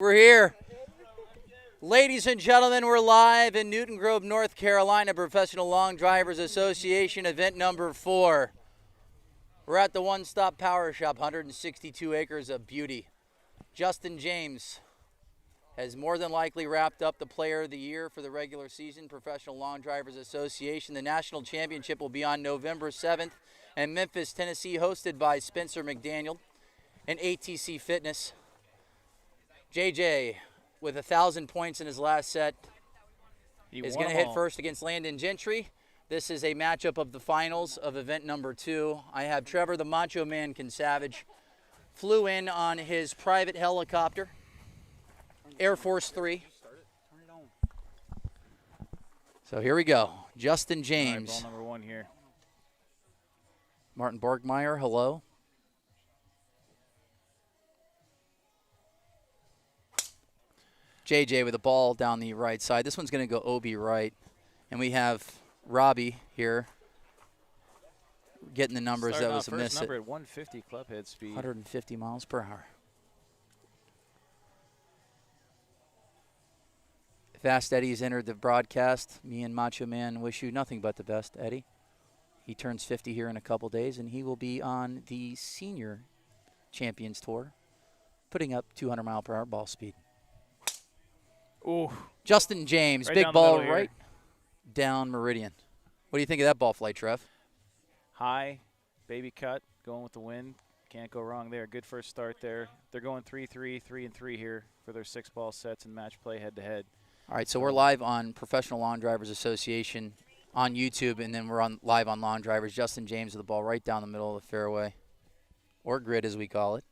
We're here. Ladies and gentlemen, we're live in Newton Grove, North Carolina, Professional Long Drivers Association, event number 4. We're at the One Stop Power Shop, 162 acres of beauty. Justin James has more than likely wrapped up the Player of the Year for the regular season, Professional Long Drivers Association. The National Championship will be on November 7th in Memphis, Tennessee, hosted by Spencer McDaniel and ATC Fitness. JJ, with 1,000 points in his last set, is going to hit first against Landon Gentry. This is a matchup of the finals of event number 2. I have Trevor the Macho Man Savage. Flew in on his private helicopter, Air Force 3. So here we go. Justin James. All right, ball number 1 here. Martin Borgmeyer, hello. JJ with the ball down the right side. This one's going to go OB right. And we have Robbie here getting the numbers. Starting that was a miss. First number at 150 clubhead speed. 150 miles per hour. Fast Eddie's entered the broadcast. Me and Macho Man wish you nothing but the best, Eddie. He turns 50 here in a couple days, and he will be on the Senior Champions Tour, putting up 200 mile per hour ball speed. Ooh. Justin James, Right big down ball the middle right down meridian. What do you think of that ball flight, Trev? High, baby cut, going with the wind. Can't go wrong there. Good first start there. They're going 3-3, 3-3 here for their 6-ball sets and match play head-to-head. All right, so we're live on Professional Lawn Drivers Association on YouTube, and then we're live on Lawn Drivers. Justin James with the ball right down the middle of the fairway, or grid as we call it.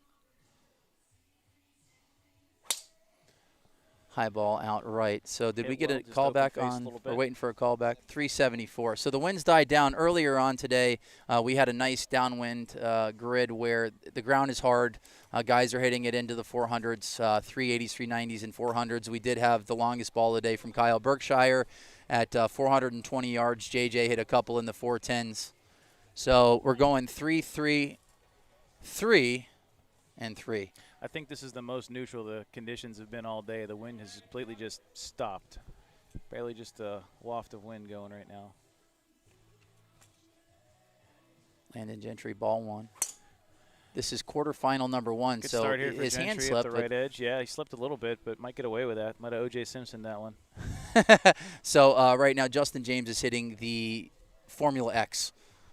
High ball out right. So did we get a call back on? We're waiting for a call back. 374. So the winds died down earlier on today. We had a nice downwind grid where the ground is hard. Guys are hitting it into the 400s, 380s, 390s, and 400s. We did have the longest ball of the day from Kyle Berkshire at 420 yards. JJ hit a couple in the 410s. So we're going 3-3, 3, and 3. I think this is the most neutral the conditions have been all day. The wind has completely just stopped. Barely just a waft of wind going right now. Landon Gentry, ball 1. This is quarterfinal number 1. Good so start here for his Gentry hand slipped. at the right edge. Yeah, he slipped a little bit, but might get away with that. Might have O.J. Simpson that one. So right now Justin James is hitting the Formula X.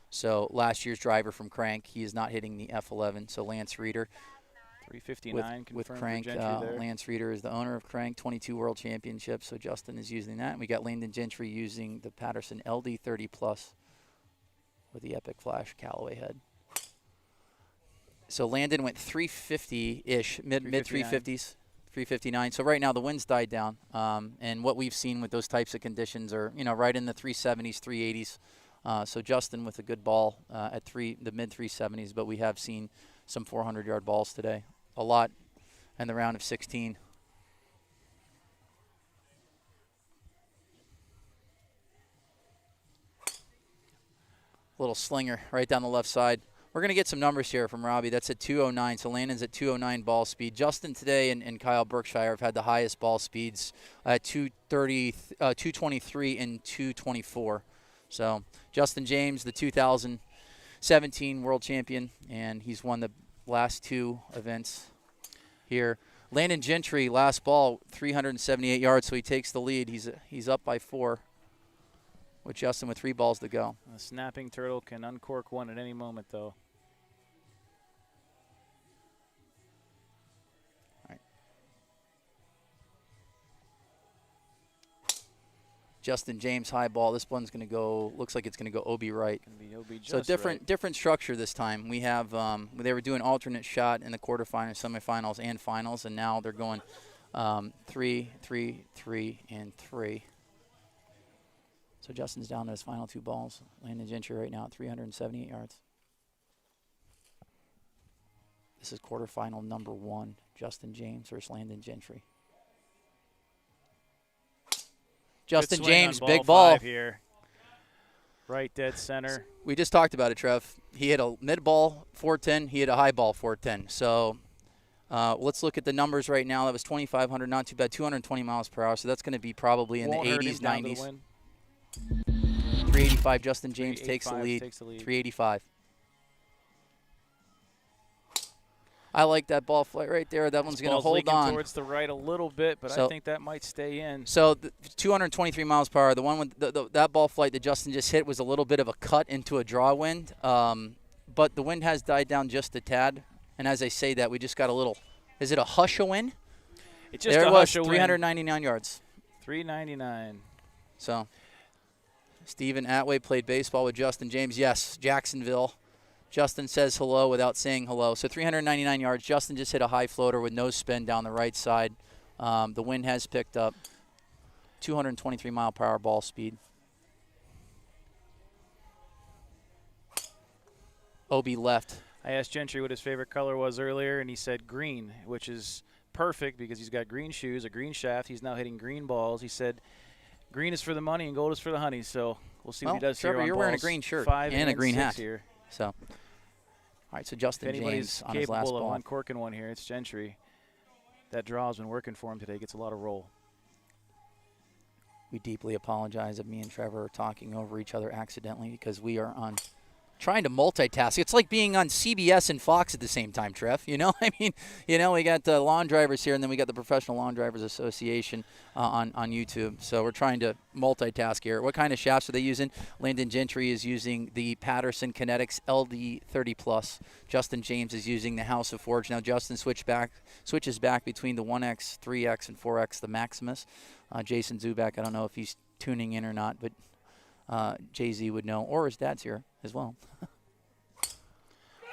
So last year's driver from Crank. He is not hitting the F11. So Lance Reeder. 359 with Crank. Lance Reeder is the owner of Crank, 22 World Championships. So Justin is using that. And we got Landon Gentry using the Patterson LD30 Plus with the Epic Flash Callaway head. So Landon went 350-ish, mid 350s, 359. So right now the winds died down. And what we've seen with those types of conditions are, right in the 370s, 380s. So Justin with a good ball at the mid 370s, but we have seen some 400-yard balls today. A lot in the round of 16. Little slinger right down the left side. We're going to get some numbers here from Robbie. That's at 209, so Landon's at 209 ball speed. Justin today and Kyle Berkshire have had the highest ball speeds at 223 and 224. So Justin James, the 2017 world champion, and he's won the last 2 events here. Landon Gentry, last ball, 378 yards, so he takes the lead. He's up by 4 with Justin with 3 balls to go. A snapping turtle can uncork one at any moment, though. All right. Justin James, high ball. This one's going to go, looks like it's going to go OB right. So different structure this time. We have, they were doing alternate shot in the quarterfinals, semifinals, and finals, and now they're going 3, 3, 3, and 3. So Justin's down to his final 2 balls. Landon Gentry right now at 378 yards. This is quarterfinal number 1, Justin James versus Landon Gentry. Justin James, big ball here. Right dead center. We just talked about it, Trev. He hit a mid ball 410. He hit a high ball 410. So Let's look at the numbers right now. That was 2,500, not too bad, 220 miles per hour. So that's going to be probably in Won't the hurt 80s, him down to the 90s. wind. 385, Justin James takes the lead. 385. I like that ball flight right there. That one's going to hold on. Towards the right a little bit, but I think that might stay in. So 223 miles per hour. The one with that ball flight that Justin just hit was a little bit of a cut into a draw wind, but the wind has died down just a tad. And as I say that, we just got a little. Is it a hush a wind? It's just there a it was, hush a 399 yards. 399. So Stephen Atway played baseball with Justin James. Yes, Jacksonville. Justin says hello without saying hello. So 399 yards. Justin just hit a high floater with no spin down the right side. The wind has picked up. 223 mile per hour ball speed. OB left. I asked Gentry what his favorite color was earlier, and he said green, which is perfect because he's got green shoes, a green shaft. He's now hitting green balls. He said green is for the money and gold is for the honey. So we'll see what he does Trevor, here on you're balls wearing a green shirt 5 and a green hat here. So, all right, so Justin James on his last ball. If anybody's capable of uncorking one here, it's Gentry. That draw has been working for him today. Gets a lot of roll. We deeply apologize if me and Trevor are talking over each other accidentally because we are on trying to multitask. It's like being on CBS and Fox at the same time, Trev. You know, I mean, you know, we got the lawn drivers here, and then we got the Professional Lawn Drivers Association on YouTube. So we're trying to multitask here. What kind of shafts are they using? Landon Gentry is using the Patterson Kinetics LD30 Plus. Justin James is using the House of Forge. Now Justin switches back between the 1X, 3X, and 4X, the Maximus. Jason Zubak, I don't know if he's tuning in or not, but Jay-Z would know, or his dad's here as well.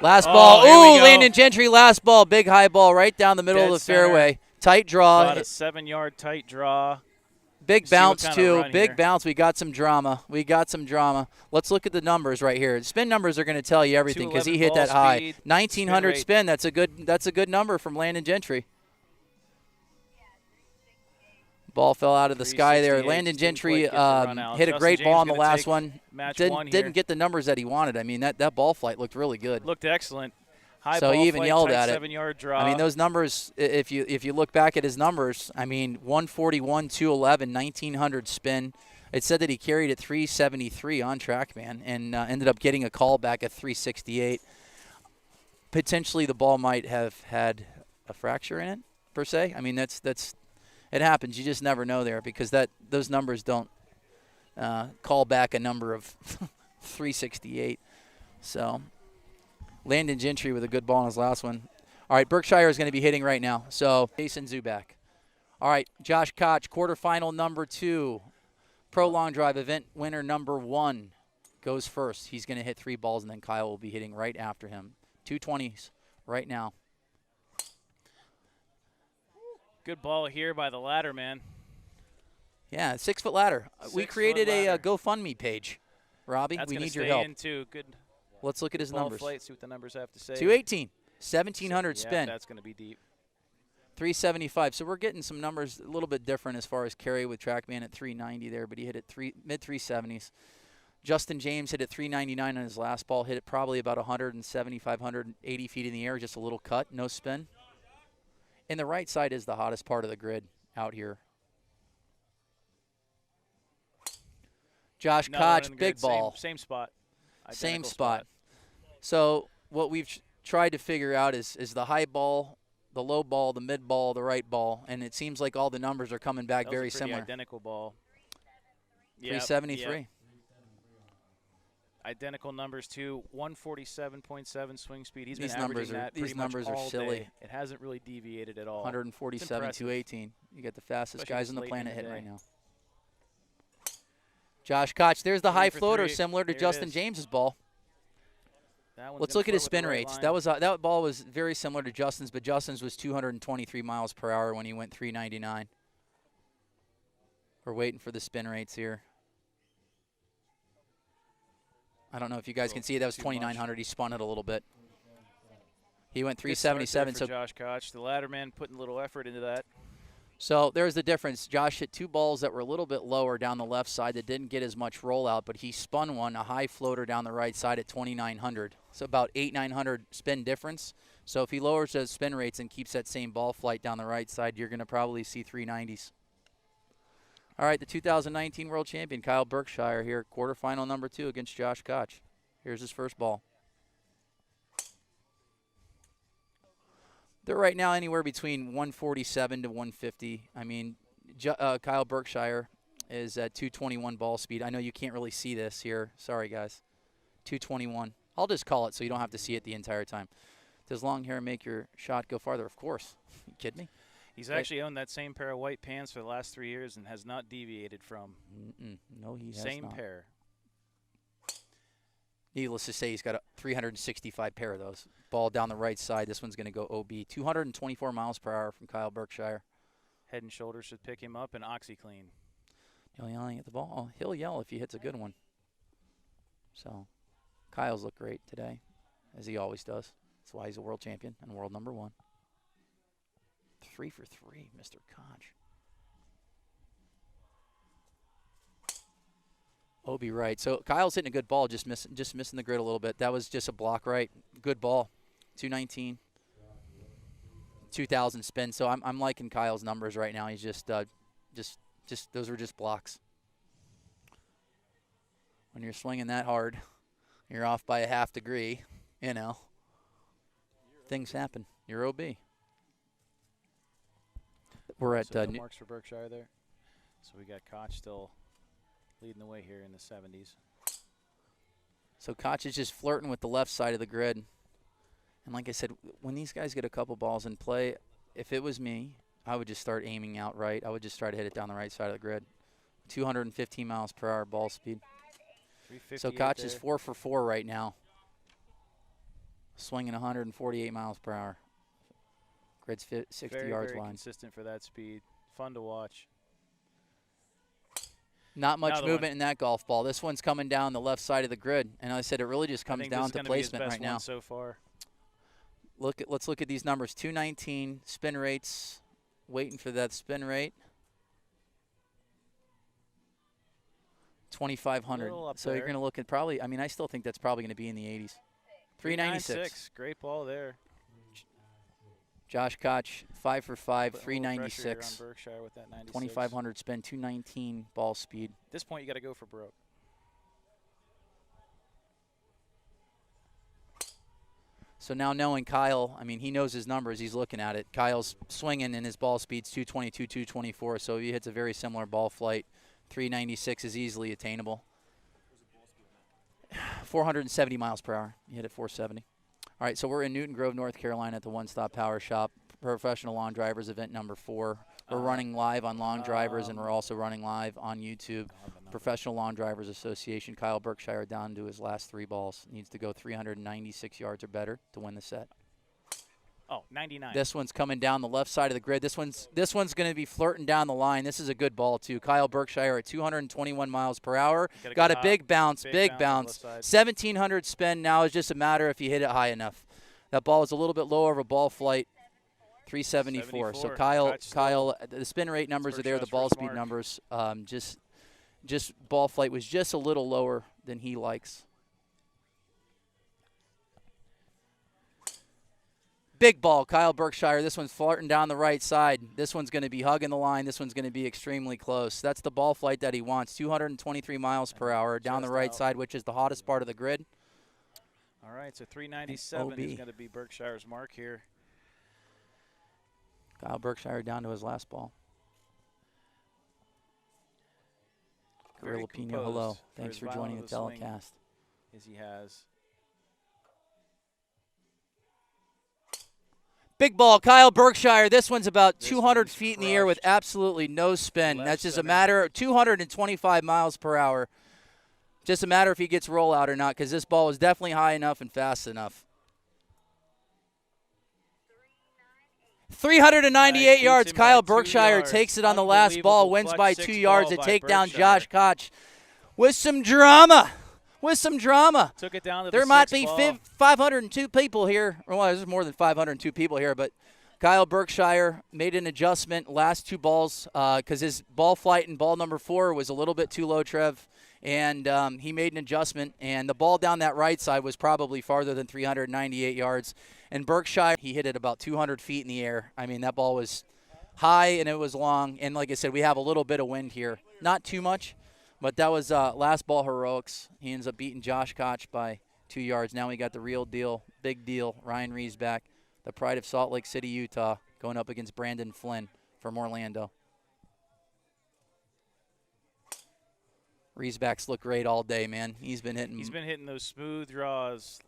Last ball. Ooh, Landon Gentry, last ball. Big high ball right down the middle of the fairway. Tight draw. About a 7-yard tight draw. Big bounce, too. Big bounce. We got some drama. Let's look at the numbers right here. Spin numbers are going to tell you everything because he hit that high. 1,900 spin. That's a good number from Landon Gentry. Ball fell out of the sky there. Landon Gentry hit a great ball on the last one. Didn't get the numbers that he wanted. I mean, that ball flight looked really good. Looked excellent. So he even yelled at it. 7-yard draw. I mean, those numbers, if you look back at his numbers, I mean, 141, 211, 1,900 spin. It said that he carried at 373 on TrackMan and ended up getting a call back at 368. Potentially the ball might have had a fracture in it, per se. I mean, that's it happens. You just never know there because those numbers don't call back a number of 368. So Landon Gentry with a good ball on his last one. All right, Berkshire is going to be hitting right now. So Jason Zubak. All right, Josh Koch, quarterfinal number 2. Pro Long Drive event winner number 1 goes first. He's going to hit 3 balls, and then Kyle will be hitting right after him. 220s right now. Good ball here by the ladder, man. Yeah, 6-foot ladder. We created a GoFundMe page, Robbie. We need your help. Too. Good. Let's look at his numbers. Flight, see what the numbers have to say. 218, 1,700 spin. Yeah, that's going to be deep. 375. So we're getting some numbers a little bit different as far as carry with TrackMan at 390 there, but he hit it mid-370s. Justin James hit it 399 on his last ball, hit it probably about 175, 180 feet in the air, just a little cut, no spin. And the right side is the hottest part of the grid out here. Josh Koch, big ball. Same spot. Same spot. So what we've tried to figure out is the high ball, the low ball, the mid ball, the right ball, and it seems like all the numbers are coming back very similar. Identical ball. 373. Yep. Identical numbers too. 147.7 swing speed. He's been averaging that pretty much all day. It hasn't really deviated at all. 147, 218. You got the fastest guys on the planet hitting right now. Josh Koch, there's the high floater, similar to Justin James's ball. Let's look at his spin rates. That ball was very similar to Justin's, but Justin's was 223 miles per hour when he went 399. We're waiting for the spin rates here. I don't know if you guys can see it. That was 2,900. He spun it a little bit. He went 377. So Josh Koch, the ladder man, putting a little effort into that. So there's the difference. Josh hit 2 balls that were a little bit lower down the left side that didn't get as much rollout, but he spun one, a high floater down the right side at 2,900. So about 900 spin difference. So if he lowers those spin rates and keeps that same ball flight down the right side, you're going to probably see 390s. All right, the 2019 World Champion, Kyle Berkshire here, quarterfinal number 2 against Josh Koch. Here's his first ball. They're right now anywhere between 147 to 150. I mean, Kyle Berkshire is at 221 ball speed. I know you can't really see this here. Sorry, guys. 221. I'll just call it so you don't have to see it the entire time. Does long hair make your shot go farther? Of course. You kidding me? He's actually owned that same pair of white pants for the last 3 years and has not deviated from. No, he has same not. pair. Needless to say, he's got a 365 pair of those. Ball down the right side. This one's going to go OB. 224 miles per hour from Kyle Berkshire. Head and Shoulders should pick him up and OxyClean. Neil yelling at the ball. Oh, he'll yell if he hits a good one. So, Kyle's looked great today, as he always does. That's why he's a world champion and world number 1. 3 for 3, Mr. Koch. Obi right. So Kyle's hitting a good ball, just missing the grid a little bit. That was just a block right. Good ball. 219. 2,000 spin. So I'm liking Kyle's numbers right now. He's just those are just blocks. When you're swinging that hard, you're off by a half degree. You know, things happen. You're OB. We're at no marks for Berkshire there. So we got Koch still leading the way here in the 70s. So Koch is just flirting with the left side of the grid. And like I said, when these guys get a couple balls in play, if it was me, I would just start aiming out right. I would just try to hit it down the right side of the grid. 215 miles per hour ball speed. So Koch is 4 for 4 right now. Swinging 148 miles per hour. Grid's 60 yards very line. Consistent for that speed. Fun to watch. Not much movement in that golf ball. This one's coming down the left side of the grid, and I said it really just comes down to placement right now. So far. Let's look at these numbers. 219 spin rates. Waiting for that spin rate. 2,500. So you're going to look at probably. I mean, I still think that's probably going to be in the 80s. 396. Great ball there. Josh Koch, 5 for 5, 396. Berkshire with that 96. 2,500 spin, 219 ball speed. At this point, you got to go for broke. So now knowing Kyle, I mean, he knows his numbers. He's looking at it. Kyle's swinging, and his ball speed's 222, 224. So he hits a very similar ball flight. 396 is easily attainable. 470 miles per hour. He hit at 470. All right, so we're in Newton Grove, North Carolina at the One Stop Power Shop. Professional Lawn Drivers event number 4. We're running live on Lawn Drivers, and we're also running live on YouTube. Professional Lawn Drivers Association. Kyle Berkshire down to his last 3 balls. Needs to go 396 yards or better to win the set. Oh, 99. This one's coming down the left side of the grid. This one's going to be flirting down the line. This is a good ball, too. Kyle Berkshire at 221 miles per hour. Got a big bounce, big bounce. 1,700 spin. Now it's just a matter if you hit it high enough. That ball is a little bit lower of a ball flight. 374. So Kyle, the spin rate numbers are there. The ball speed numbers, just ball flight was just a little lower than he likes. Big ball, Kyle Berkshire. This one's flirting down the right side. This one's going to be hugging the line. This one's going to be extremely close. That's the ball flight that he wants. 223 miles per hour down the right side, which is the hottest part of the grid. All right, so 397 is going to be Berkshire's mark here. Kyle Berkshire down to his last ball. Gorilla Pino, hello. Thanks for joining the telecast. As he has. Big ball, Kyle Berkshire. This one's about 200 feet in the air with absolutely no spin. That's just a matter of 225 miles per hour. Just a matter if he gets rollout or not, because this ball is definitely high enough and fast enough. 398 yards. Kyle Berkshire takes it on the last ball, wins by 2 yards to take down Josh Koch with some drama. Took it down to there might be 502 people here. Well, there's more than 502 people here, but Kyle Berkshire made an adjustment last 2 balls because his ball flight in ball number 4 was a little bit too low, Trev, And he made an adjustment, and the ball down that right side was probably farther than 398 yards. And Berkshire, he hit it about 200 feet in the air. I mean, that ball was high and it was long. And like I said, we have a little bit of wind here. Not too much, but that was last ball heroics. He ends up beating Josh Koch by 2 yards. Now we got the real deal, big deal, Ryan Reisbeck, the pride of Salt Lake City, Utah, going up against Brandon Flynn from Orlando. Reesbeck's look great all day, man. He's been hitting those smooth draws.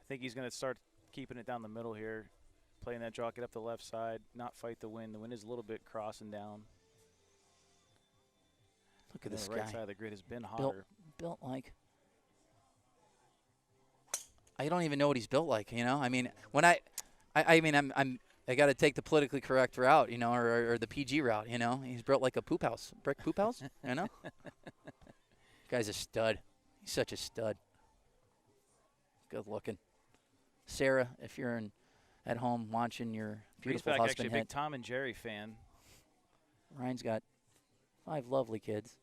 I think he's going to start keeping it down the middle here, playing that draw, get up the left side, not fight the wind. The wind is a little bit crossing down. Look at this guy. The right side of the grid has been hotter. Built like. I don't even know what he's built like. You know, I mean, when I got to take the politically correct route, you know, or the PG route. You know, he's built like a poop house, brick poop house. You know, guy's a stud. He's such a stud. Good looking. Sarah, if you're at home watching your beautiful Reesbeck, husband actually a hit. big Tom and Jerry fan. Ryan's got 5 lovely kids.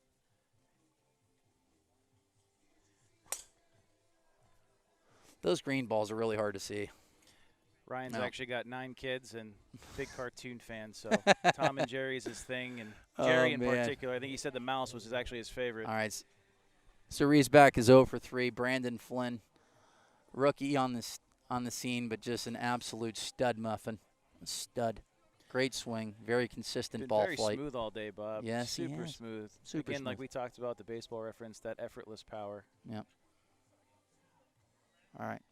Those green balls are really hard to see. Ryan's actually got 9 kids and big cartoon fan, so Tom and Jerry is his thing, and Jerry in particular. I think he said the mouse was actually his favorite. All right. So Reesbeck is 0 for 3. Brandon Flynn, rookie on the scene, but just an absolute stud muffin. A stud. Great swing. Very consistent ball flight. Very smooth all day, Bob. Yes, super smooth. Super Again, smooth. like we talked about the baseball reference, that effortless power. Yep. All right.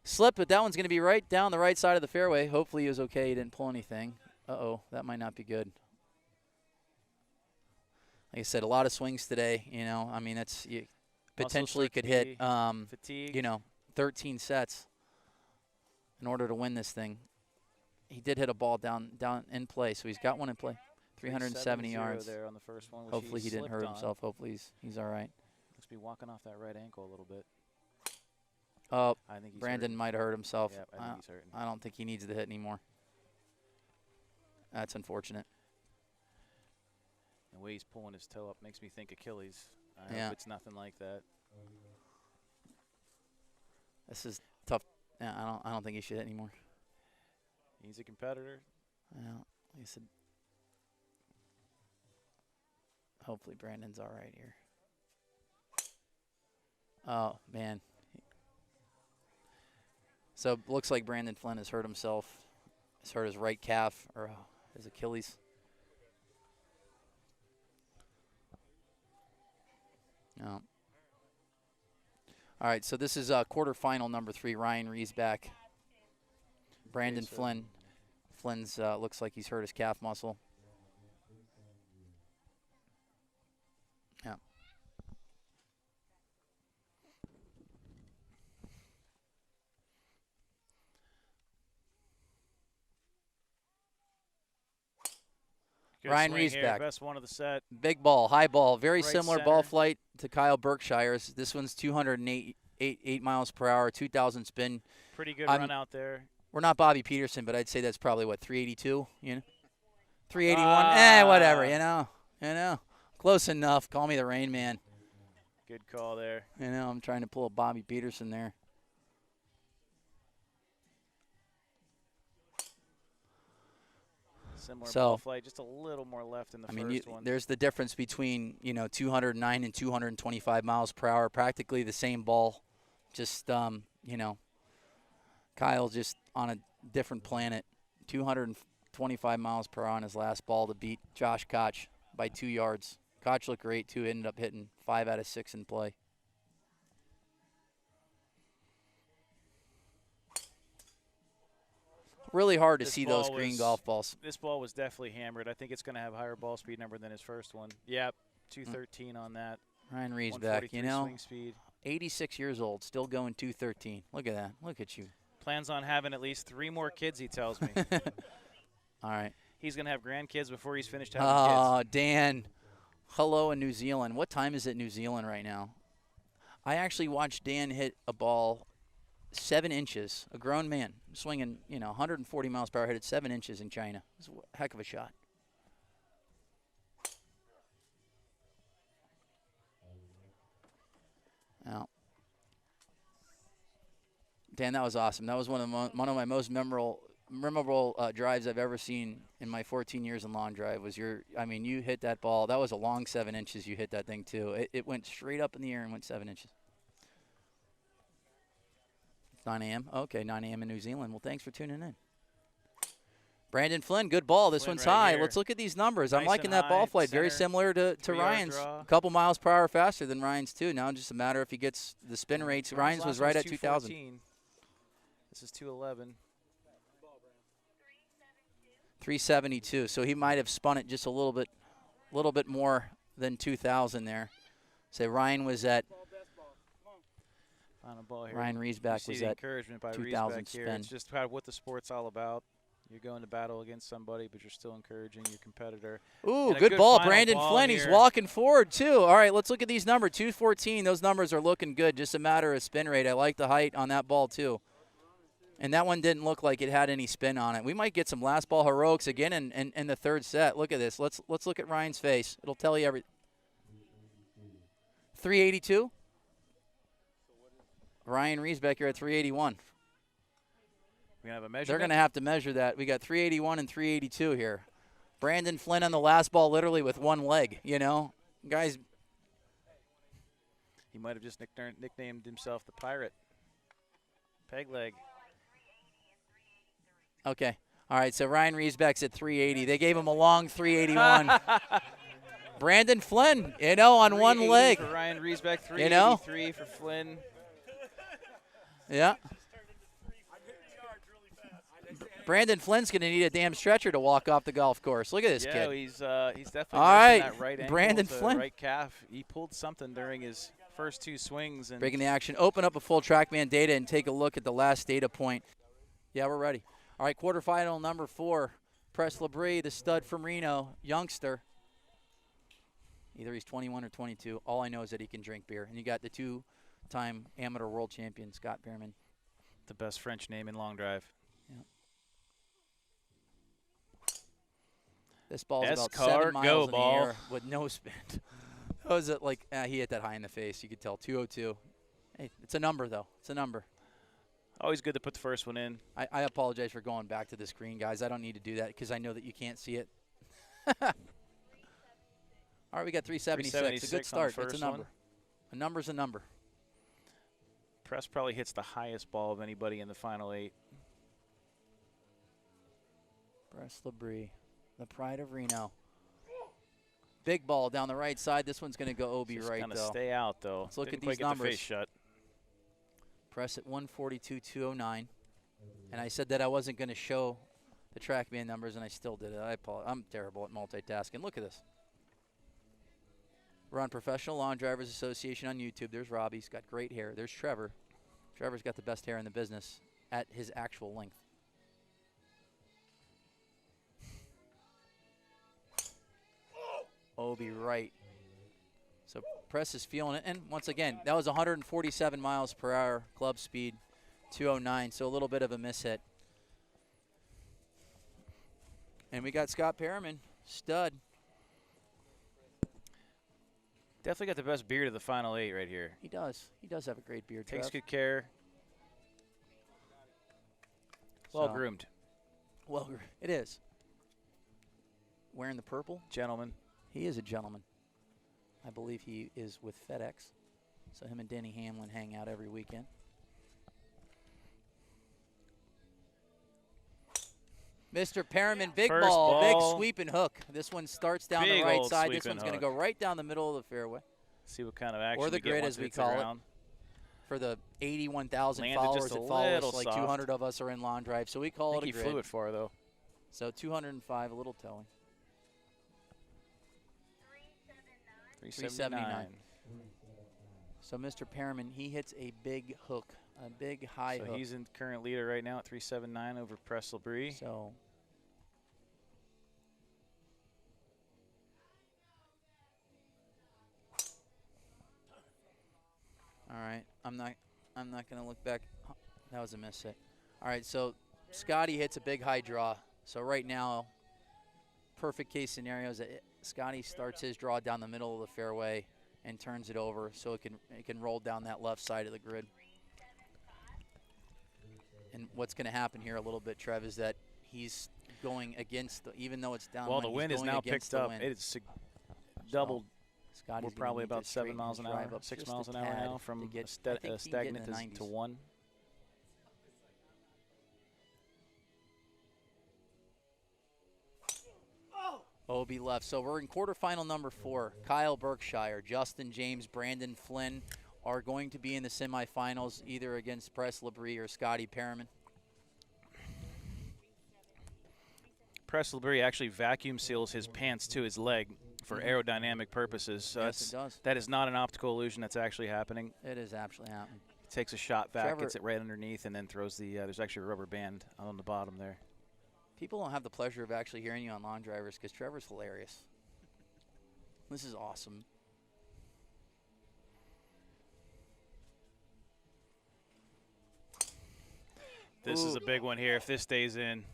Slip, but that one's going to be right down the right side of the fairway. Hopefully he was okay. He didn't pull anything. Uh-oh, that might not be good. Like I said, a lot of swings today. You know, I mean, that's you potentially could hit, fatigue. you know, 13 sets in order to win this thing. He did hit a ball down in play, so he's got one in play. 370 yards. There on the first one, hopefully he didn't hurt himself. Hopefully he's all right. Must be walking off that right ankle a little bit. Oh, I think Brandon might have hurt himself. Yeah, I think he's hurting. I don't think he needs the hit anymore. That's unfortunate. The way he's pulling his toe up makes me think Achilles. I Yeah. hope it's nothing like that. This is tough. Yeah, I don't think he should hit anymore. He's a competitor. Yeah, like I said, hopefully Brandon's all right here. Oh, man. So it looks like Brandon Flynn has hurt himself. He's hurt his right calf or his Achilles. No. All right, so this is quarterfinal number 3, Ryan Reesbeck. Brandon Flynn. Flynn's looks like he's hurt his calf muscle. Yeah. Good Ryan swing here, Reesbeck. best one of the set. Big ball, high ball, very Right similar center. ball flight to Kyle Berkshire's. This one's 208 miles per hour, 2,000 spin. Pretty good run out there. We're not Bobby Peterson, but I'd say that's probably, what, 382, you know? 381, whatever, you know. Close enough. Call me the Rain Man. Good call there. You know, I'm trying to pull a Bobby Peterson there. Similar So, ball flight, just a little more left in the first one. There's the difference between, 209 and 225 miles per hour, practically the same ball. Just, Kyle just on a different planet. 225 miles per hour on his last ball to beat Josh Koch by 2 yards. Koch looked great, too. Ended up hitting 5 out of 6 in play. Really hard to see those green golf balls. This ball was definitely hammered. I think it's going to have a higher ball speed number than his first one. Yep, 213 on that. Ryan Reesbeck, 143 swing speed. 86 years old, still going 213. Look at that. Look at you. Plans on having at least 3 more kids, he tells me. All right. He's going to have grandkids before he's finished having kids. Dan. Hello in New Zealand. What time is it in New Zealand right now? I actually watched Dan hit a ball 7 inches. A grown man swinging, 140 miles per hour, hit it 7 inches in China. It was a heck of a shot. Now, Dan, that was awesome. That was one of my most memorable drives I've ever seen in my 14 years in long drive. You hit that ball. That was a long 7 inches. You hit that thing too. It went straight up in the air and went 7 inches. It's 9 a.m. Okay, 9 a.m. in New Zealand. Well, thanks for tuning in. Brandon Flynn, good ball. This one's high. Here. Let's look at these numbers. Nice I'm liking that high, ball flight. center, Very similar to Ryan's. A couple miles per hour faster than Ryan's too. Now just a matter if he gets the spin rates. Ryan's was right at 2,000. This is 211. 372. So he might have spun it just a little bit more than 2,000 there. Say Ryan was at. On a ball here. Ryan Reesbeck was at encouragement by 2,000 Reesbeck here. spin. It's just kind of what the sport's all about. You're going to battle against somebody, but you're still encouraging your competitor. Ooh, good ball. Brandon Flynn, he's walking forward, too. All right, let's look at these numbers. 214, those numbers are looking good. Just a matter of spin rate. I like the height on that ball, too. And that one didn't look like it had any spin on it. We might get some last ball heroics again in the third set. Look at this. Let's look at Ryan's face. It'll tell you everything. 382? Ryan Reesbeck, you're at 381. We have a measurement. They're going to have to measure that. We got 381 and 382 here. Brandon Flynn on the last ball literally with one leg, Guys. He might have just nicknamed himself the Pirate. Peg leg. Okay. All right, so Ryan Reesbeck's at 380. They gave him a long 381. Brandon Flynn, on one leg. For Ryan Reesbeck, 383 for Flynn. Yeah. Brandon Flynn's going to need a damn stretcher to walk off the golf course. Look at this kid. Yeah, he's definitely all right. That right ankle, Brandon Flynn. Right calf. He pulled something during his first 2 swings. And breaking the action. Open up a full TrackMan data and take a look at the last data point. Yeah, we're ready. All right, quarterfinal number 4. Press Labrie, the stud from Reno, youngster. Either he's 21 or 22. All I know is that he can drink beer. And you got the 2-time amateur world champion, Scott Pearman. The best French name in long drive. Yeah. This ball's about 7 miles in the air with no spin. That was he hit that high in the face. You could tell, 202. Hey, it's a number, though. It's a number. Always good to put the first one in. I apologize for going back to the screen, guys. I don't need to do that because I know that you can't see it. All right, we got 376. A good start. It's a number. One. A number's a number. Press probably hits the highest ball of anybody in the final 8. Press Labrie, the pride of Reno. Big ball down the right side. This one's going to go OB right, though. Stay out, though. Let's look Didn't at these quite numbers. Get the face shut. Press at 142.209. And I said that I wasn't going to show the TrackMan numbers, and I still did it. I'm terrible at multitasking. Look at this. We're on Professional Lawn Drivers Association on YouTube. There's Robbie. He's got great hair. There's Trevor. Trevor's got the best hair in the business at his actual length. Obi right. So Press is feeling it. And once again, that was 147 miles per hour club speed, 209. So a little bit of a miss hit. And we got Scott Perriman, stud. Definitely got the best beard of the final 8 right here. He does. He does have a great beard. Takes Trev. good care. Well groomed. Well, it is. Wearing the purple. Gentleman. He is a gentleman. I believe he is with FedEx. So him and Denny Hamlin hang out every weekend. Mr. Perriman, big ball, big sweeping hook. This one starts down the right side. This one's going to go right down the middle of the fairway. See what kind of action or the grid, as we call it. For the 81,000 followers that follow us, like 200 of us are in lawn drive, so we call it a grid. He flew it far, though. So 205, a little towing. 379. So Mr. Perriman, he hits a big hook, a big high hook. So he's in current leader right now at 379 over Press Labrie. So all right, I'm not going to look back. That was a miss hit. All right, so Scottie hits a big high draw. So right now, perfect case scenario is that Scottie starts his draw down the middle of the fairway and turns it over so it can roll down that left side of the grid. And what's going to happen here a little bit, Trev, is that he's going against, even though it's downwind. Well, the wind is now picked up. It's doubled. So we're probably about 7 miles an hour, 6 miles an hour now from stagnant to 1. OB left. So we're in quarterfinal number 4. Kyle Berkshire, Justin James, Brandon Flynn are going to be in the semifinals, either against Press Labrie or Scottie Perriman. Press Labrie actually vacuum seals his pants to his leg for aerodynamic purposes. So yes, it does. That is not an optical illusion. That's actually happening. It is actually happening. He takes a shot back, Trevor, gets it right underneath, and then throws the there's actually a rubber band on the bottom there. People don't have the pleasure of actually hearing you on Lawn Drivers because Trevor's hilarious. This is awesome. This is a big one here. If this stays in,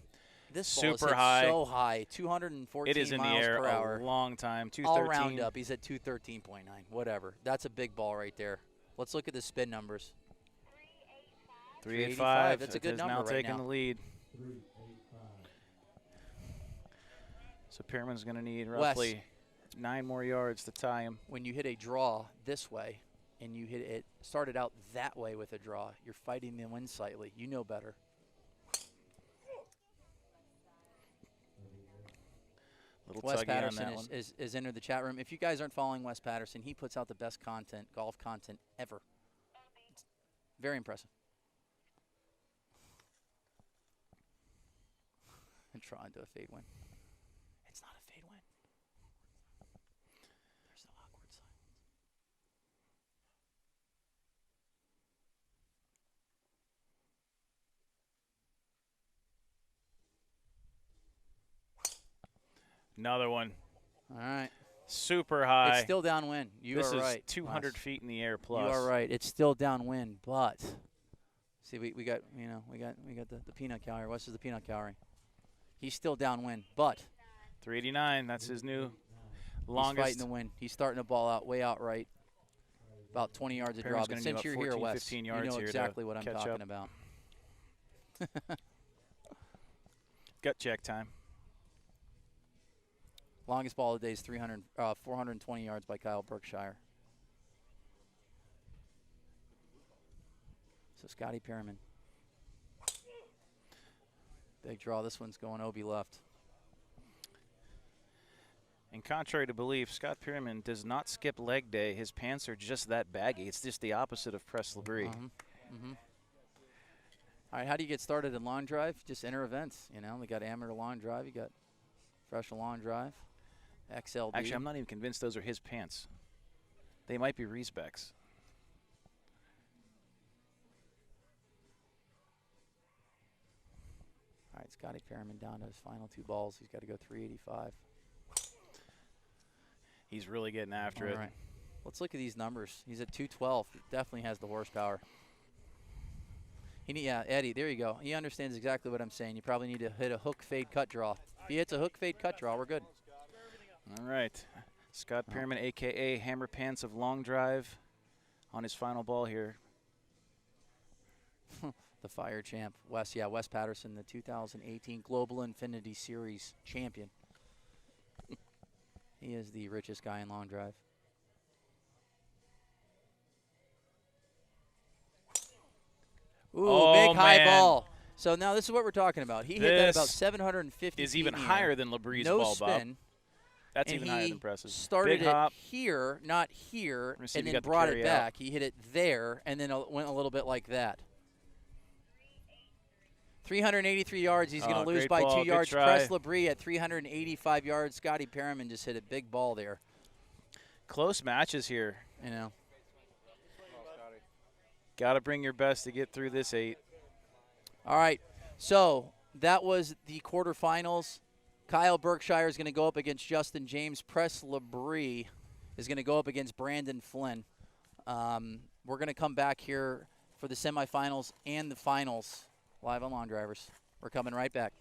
this ball super is high. So high, 214 it is in the miles air per hour. a long time. 213. All round up, he's at 213.9. Whatever. That's a big ball right there. Let's look at the spin numbers. 385. That's a good number now right taking now. the lead. So Pearman's going to need roughly 9 more yards to tie him. When you hit a draw this way, and you hit it started out that way with a draw, you're fighting the wind slightly. You know better. Wes Patterson is entered the chat room. If you guys aren't following Wes Patterson, he puts out the best content, golf content ever. It's very impressive. And trying to a fade win. It's not a fade win. There's no awkward silence. Another one. All right. Super high. It's still downwind. You are right. This is 200 feet in the air plus. You are right. It's still downwind, but see, we got we got the peanut gallery. Wes is the peanut gallery. He's still downwind, but 389. That's his new longest. He's fighting the wind. He's starting the ball out way out right, about 20 yards of draw. But since you're 14, here, Wes, 15 you yards know here exactly to what I'm catch talking up. about. Gut check time. Longest ball of the day is 420 yards by Kyle Berkshire. So Scottie Pearman. Big draw. This one's going OB left. And contrary to belief, Scott Pearman does not skip leg day. His pants are just that baggy. It's just the opposite of Press Labrie. All right, how do you get started in lawn drive? Just enter events. You know, we got amateur lawn drive. You got professional lawn drive. XLD. Actually, I'm not even convinced those are his pants. They might be Reisbeck's. All right, Scottie Perriman down to his final 2 balls. He's got to go 385. He's really getting after it. All right. Let's look at these numbers. He's at 212. He definitely has the horsepower. Yeah, Eddie, there you go. He understands exactly what I'm saying. You probably need to hit a hook, fade, cut draw. If he hits a hook, fade, cut draw, we're good. All right. Scott Pearman, a.k.a. Hammer Pants of Long Drive, on his final ball here. The fire champ, Wes. Yeah, Wes Patterson, the 2018 Global Infinity Series champion. He is the richest guy in long drive. Ooh, big high ball. So now this is what we're talking about. He hit that about 750 is feet even in the higher air. than Labrie's No ball, spin. Bob. That's and even higher than Press's. Started Big hop. it here, not here, See and if then got the brought it carry back. out. He hit it there, and then went a little bit like that. 383 yards. He's going to lose by 2 yards. Press Labrie at 385 yards. Scottie Perriman just hit a big ball there. Close matches here. You know. Got to bring your best to get through this 8. All right. So that was the quarterfinals. Kyle Berkshire is going to go up against Justin James. Press Labrie is going to go up against Brandon Flynn. We're going to come back here for the semifinals and the finals live on Long Drivers. We're coming right back.